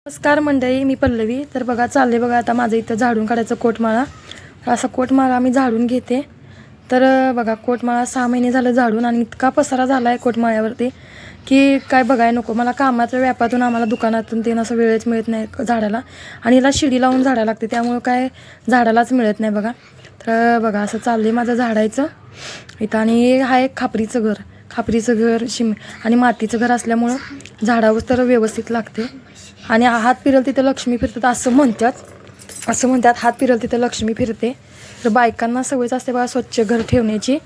नमस्कार मंडळी, मी पल्लवी. तर बघा चालले बघा आता माझं इथं झाडून काढायचं कोटमाळा. असा कोटमाळा मी झाडून घेते. तर बघा कोटमाळा 6 महिने झालं झाडून आणि इतका पसारा झाला आहे कोटमाळ्यावरती की काय बघाय नको. मला कामाच्या व्यापातून आम्हाला दुकानातून ते असं वेळच मिळत नाही झाडाला आणि याला शिडी लावून झाडायला लागते, त्यामुळे काय झाडालाच मिळत नाही बघा. तर बघा असं चालले माझं झाडायचं इथं. आणि हा एक खापरीचं घर आणि मातीचं घर असल्यामुळं झाडावर तर व्यवस्थित लागते. आणि हात फिरल तिथं लक्ष्मी फिरतात असं म्हणतात हात फिरल तिथं लक्ष्मी फिरते. तर बायकांना सवयच असते बघा स्वच्छ घर ठेवण्याची,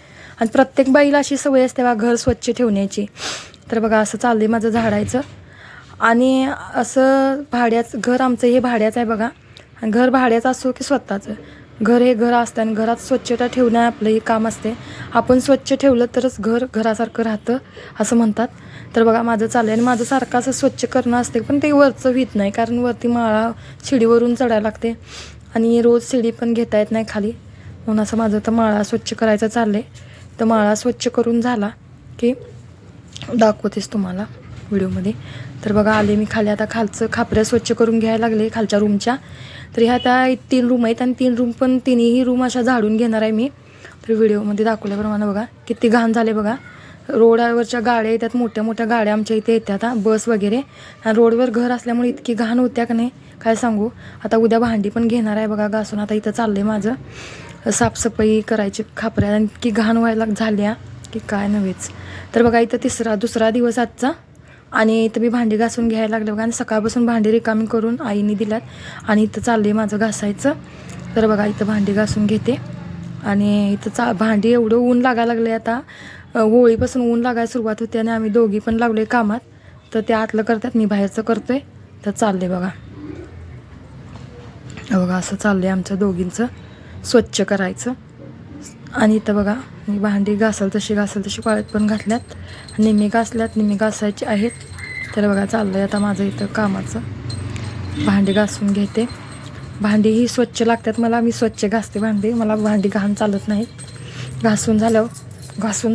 आणि प्रत्येक बाईला अशी सवय असते बघा घर स्वच्छ ठेवण्याची. तर बघा असं चाललंय माझं झाडायचं. आणि असं घर आमचं हे भाड्याचं आहे बघा. घर भाड्याचं असो की स्वतःचं घर, हे घर असतं आणि घरात स्वच्छता ठेवणं आपलं हे काम असते. आपण स्वच्छ ठेवलं तरच घर घरासारखं राहतं असं म्हणतात. तर बघा माझं चाललं आहे आणि माझं सारखं असं स्वच्छ करणं असते, पण ते वरचं व्हीत नाही कारण वरती माळा शिडीवरून चढायला लागते आणि रोज शिडी पण घेता येत नाही खाली. म्हणून असं माझं तर माळा स्वच्छ करायचं चाललं आहे. तर माळा स्वच्छ करून झाला की दाखवतेच तुम्हाला व्हिडिओमध्ये. तर बघा आले मी खाली, आता खालचं खापऱ्या स्वच्छ करून घ्यायला लागले खालच्या रूमच्या. तर ह्या त्या 3 रूम आहेत आणि 3 रूम पण तिन्ही रूम अशा झाडून घेणार आहे मी. तर व्हिडिओमध्ये दाखवल्याप्रमाणे बघा किती घाण झाले बघा. रोडावरच्या गाड्या येतात, मोठ्या मोठ्या गाड्या आमच्या इथे येतात बस वगैरे. आणि रोडवर घर असल्यामुळे इतकी घाण होत्या का नाही काय सांगू. आता उद्या भांडी पण घेणार आहे बघा घासून. आता इथं चाललं आहे माझं साफसफाई करायची खापऱ्या, आणि इतकी घाण व्हायला झाल्या की काय नव्हेच. तर बघा इथं दुसरा दिवस आजचा, आणि इथं मी भांडी घासून घ्यायला लागले बघा. आणि सकाळपासून भांडी रिकामी करून आईने दिल्यात आणि इथं चालले माझं घासायचं. तर बघा इथं भांडी घासून घेते. आणि इथं भांडी एवढं ऊन लागायला लागले आता. होळीपासून ऊन लागायला सुरुवात होते आणि आम्ही दोघी पण लागलो आहे कामात. तर ते आतलं करतात, मी बाहेरचं करतोय. तर चालले बघा असं चाललं आहे आमचं दोघींचं स्वच्छ करायचं. आणि इथं बघा मी भांडी घासल तशी वाळत पण घातल्यात, निम्मी घासल्यात, निम्मी घासायची आहेत. तर बघा चाललं आहे आता माझं इथं कामाचं. भांडी घासून घेते. भांडी ही स्वच्छ लागतात मला, मी स्वच्छ घासते भांडी, मला भांडी घाण चालत नाहीत. घासून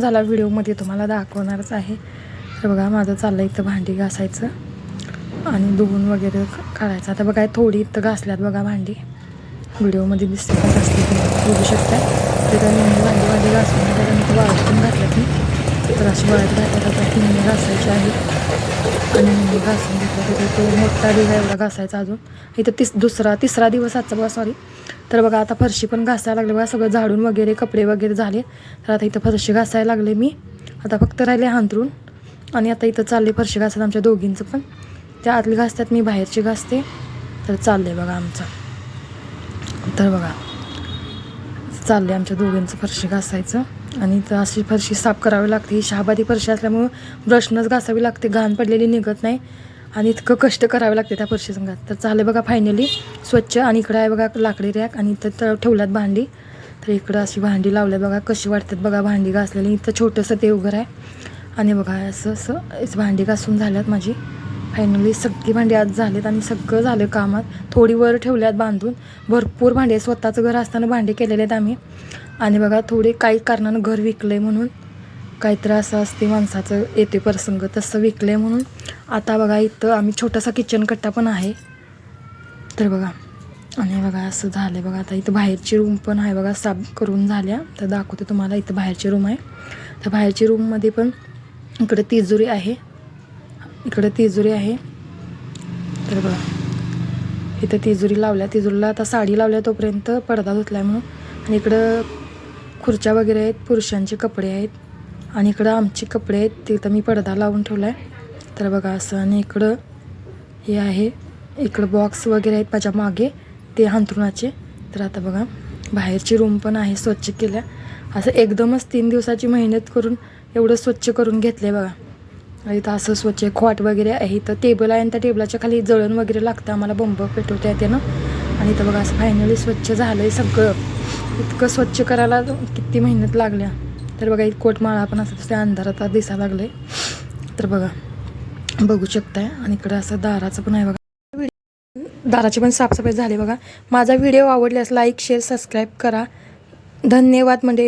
झालं व्हिडिओमध्ये तुम्हाला दाखवणारच आहे. तर बघा माझं चाललं इथं भांडी घासायचं आणि धुवून वगैरे काढायचं. आता बघा थोडी इथं घासल्यात बघा भांडी, व्हिडिओमध्ये दिसते का घासते तुम्ही बघू शकता. तर भांडी घासून त्याच्यानंतर वाळत पण घातल्यात मी. तर अशी वाळत घातल्यात आता निम्मी घासायची आहे आणि निम्मी घासून घेतलं. तर तो मोठा दिवा एवढा घासायचा अजून. इथं तिसरा दिवस आजचा बघा सॉरी. तर बघा आता फरशी पण घासायला लागले बघा, सगळं झाडून वगैरे कपडे वगैरे झाले. तर आता इथं फरशी घासायला लागले मी. आता फक्त राहिले हांतरून. आणि आता इथं चालले फरशी घासायला आमच्या दोघींचं पण. त्या आतली घासतात, मी बाहेरची घासते. तर चालले बघा आमचं. तर बघा चालले आमच्या दोघींचं फरशी घासायचं. आणि तर अशी फरशी साफ करावी लागते. ही शहाबादी फरशी असल्यामुळं ब्रशनंच घासावी लागते, घाण पडलेली निघत नाही आणि इतकं कष्ट करावे लागते त्या फरशी संघात. तर चालले बघा फायनली स्वच्छ. आणि इकडं आहे बघा लाकडी रॅक आणि इथं ठेवल्यात भांडी. तर इकडं अशी भांडी लावल्यात बघा, कशी वाटतात बघा भांडी घासलेली. इथं छोटंसं देवघर आहे. आणि बघा असं भांडी घासून झाल्यात माझी फायनली. सगळी भांडी आज झालेत आणि सगळं झालं कामात. थोडी वर ठेवल्यात बांधून, भरपूर भांडी. स्वतःचं घर असताना भांडी केलेले आहेत आम्ही. आणि बघा थोडे काही कारणानं घर विकलं आहे म्हणून, काहीतरी असं असते माणसाचं येते प्रसंग, तसं विकलं आहे म्हणून. आता बघा इथं आम्ही छोटासा किचन कट्टा पण आहे. तर बघा आणि बघा असं झालं आहे बघा. आता इथं बाहेरची रूम पण आहे बघा, साफ करून झाल्या. तर दाखवते तुम्हाला. इथं बाहेरची रूम आहे. तर बाहेरची रूममध्ये पण इकडे तिजोरी आहे. तर बघा इथं तिजोरी लावल्या. तिजोरीला आता साडी लावल्या, तोपर्यंत पडदा धुतलाय म्हणून. आणि इकडं खुर्च्या वगैरे आहेत, पुरुषांचे कपडे आहेत. आणि इकडं आमचे कपडे आहेत, तिथं मी पडदा लावून ठेवला आहे. तर बघा असं. आणि इकडं हे आहे, इकडं बॉक्स वगैरे आहेत माझ्या मागे ते अंथरुणाचे. तर आता बघा बाहेरची रूम पण आहे, स्वच्छ केल्या. असं एकदमच 3 दिवसाची मेहनत करून एवढं स्वच्छ करून घेतलं आहे बघा. इथं असं स्वच्छ खॉट वगैरे आहे. इथं टेबल आहे आणि त्या टेबलाच्या खाली जळण वगैरे लागतं आम्हाला, बंब पेटवता येते ना. आणि इथं बघा असं फायनली स्वच्छ झालं आहे सगळं. इतकं स्वच्छ करायला किती मेहनत लागल्या. तर बघा इथं कोटमाळा पण असं त्या अंधारात दिसायला लागलं आहे. तर बघा बघू शकताय. आणि इकडं असं दाराचं पण आहे बघा, दाराची पण साफसफाई झाली बघा. माझा व्हिडिओ आवडल्यास लाईक, शेअर, सबस्क्राईब करा. धन्यवाद म्हणजे